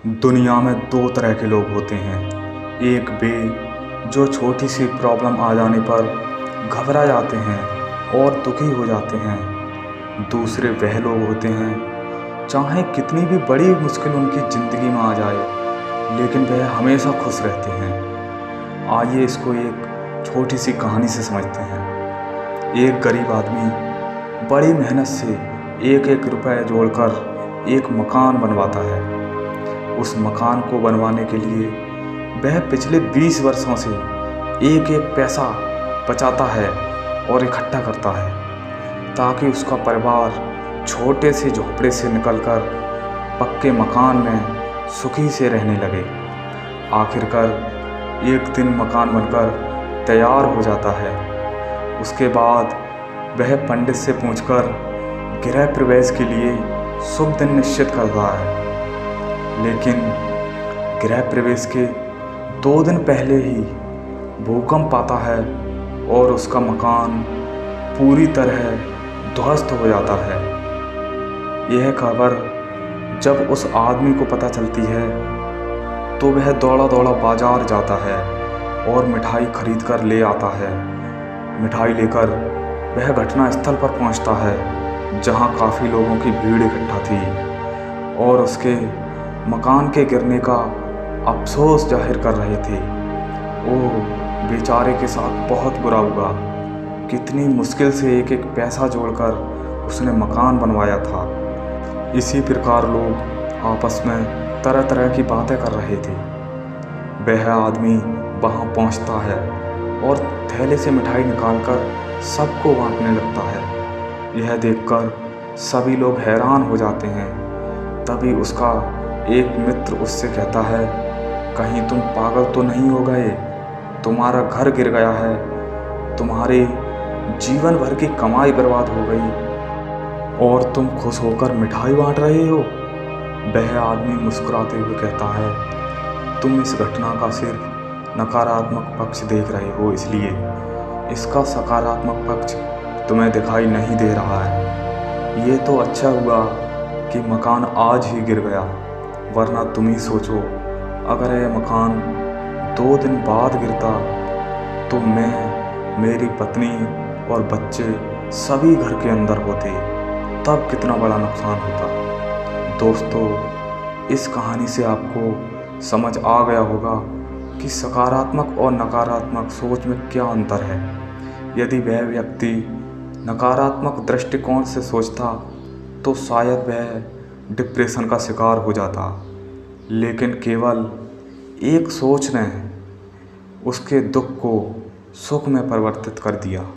दुनिया में दो तरह के लोग होते हैं। एक वे जो छोटी सी प्रॉब्लम आ जाने पर घबरा जाते हैं और दुखी हो जाते हैं। दूसरे वह लोग होते हैं चाहे कितनी भी बड़ी मुश्किल उनकी ज़िंदगी में आ जाए लेकिन वह हमेशा खुश रहते हैं। आइए इसको एक छोटी सी कहानी से समझते हैं। एक गरीब आदमी बड़ी मेहनत से एक एक रुपए जोड़कर एक मकान बनवाता है। उस मकान को बनवाने के लिए वह पिछले 20 वर्षों से एक एक पैसा बचाता है और इकट्ठा करता है ताकि उसका परिवार छोटे से झोंपड़े से निकलकर पक्के मकान में सुखी से रहने लगे। आखिरकार एक दिन मकान बनकर तैयार हो जाता है। उसके बाद वह पंडित से पूछकर गृह प्रवेश के लिए शुभ दिन निश्चित करता है। लेकिन गृह प्रवेश के 2 दिन पहले ही भूकंप आता है और उसका मकान पूरी तरह ध्वस्त हो जाता है। यह खबर जब उस आदमी को पता चलती है तो वह दौड़ा दौड़ा बाजार जाता है और मिठाई खरीद कर ले आता है। मिठाई लेकर वह घटना स्थल पर पहुंचता है जहां काफ़ी लोगों की भीड़ इकट्ठा थी और उसके मकान के गिरने का अफसोस जाहिर कर रहे थे। ओह, बेचारे के साथ बहुत बुरा हुआ। कितनी मुश्किल से एक एक पैसा जोड़कर उसने मकान बनवाया था। इसी प्रकार लोग आपस में तरह तरह की बातें कर रहे थे। वह आदमी वहां पहुंचता है और थैले से मिठाई निकालकर सबको बांटने लगता है। यह देखकर सभी लोग हैरान हो जाते हैं। तभी उसका एक मित्र उससे कहता है, कहीं तुम पागल तो नहीं हो गए? तुम्हारा घर गिर गया है, तुम्हारे जीवन भर की कमाई बर्बाद हो गई और तुम खुश होकर मिठाई बांट रहे हो। वह आदमी मुस्कुराते हुए कहता है, तुम इस घटना का सिर्फ नकारात्मक पक्ष देख रहे हो, इसलिए इसका सकारात्मक पक्ष तुम्हें दिखाई नहीं दे रहा है। ये तो अच्छा हुआ कि मकान आज ही गिर गया, वरना तुम ही सोचो अगर यह मकान 2 दिन बाद गिरता तो मैं, मेरी पत्नी और बच्चे सभी घर के अंदर होते, तब कितना बड़ा नुकसान होता। दोस्तों, इस कहानी से आपको समझ आ गया होगा कि सकारात्मक और नकारात्मक सोच में क्या अंतर है। यदि वह व्यक्ति नकारात्मक दृष्टिकोण से सोचता तो शायद वह डिप्रेशन का शिकार हो जाता, लेकिन केवल एक सोच ने उसके दुख को सुख में परिवर्तित कर दिया।